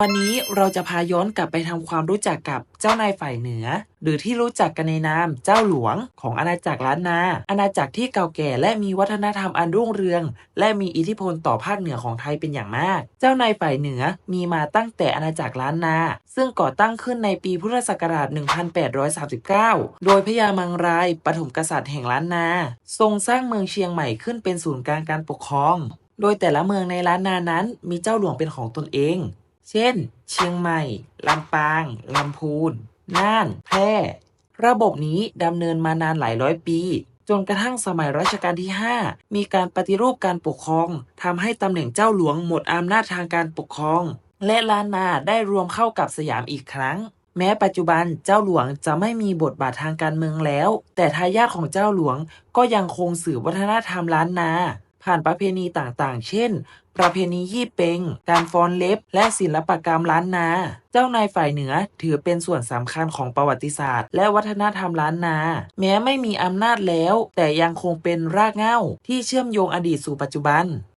วันนี้เราจะพาย้อนกลับไปทำความรู้จักกับเจ้านายฝ่ายเหนือหรือที่รู้จักกันในนามเจ้าหลวงของอาณาจักรล้านนาอาณาจักรที่เก่าแก่และมีวัฒนธรรมอันรุ่งเรืองและมีอิทธิพลต่อภาคเหนือของไทยเป็นอย่างมากเจ้านายฝ่ายเหนือมีมาตั้งแต่อาณาจักรล้านนาซึ่งก่อตั้งขึ้นในปีพุทธศักราช 1839 โดยพญามังรายปฐมกษัตริย์แห่งล้านนาทรงสร้างเมืองเชียงใหม่ขึ้นเป็นศูนย์กลางการปกครองโดยแต่ละเมืองในล้านนานั้นมีเจ้าหลวงเป็นของตนเองเช่นเชียงใหม่ลำปางลำพูนน่านแพร่ระบบนี้ดำเนินมานานหลายร้อยปีจนกระทั่งสมัยรัชกาลที่ 5มีการปฏิรูปการปกครองทำให้ตำแหน่งเจ้าหลวงหมดอำนาจทางการปกครองและล้านนาได้รวมเข้ากับสยามอีกครั้งแม้ปัจจุบันเจ้าหลวงจะไม่มีบทบาททางการเมืองแล้วแต่ทายาทของเจ้าหลวงก็ยังคงสืบวัฒนธรรมล้านนาผ่านประเพณีต่างๆเช่นประเพณียี่เป็งการฟ้อนเล็บและศิลปกรรมล้านนาเจ้านายฝ่ายเหนือถือเป็นส่วนสำคัญของประวัติศาสตร์และวัฒนธรรมล้านนาแม้ไม่มีอำนาจแล้วแต่ยังคงเป็นรากเหง้าที่เชื่อมโยงอดีตสู่ปัจจุบัน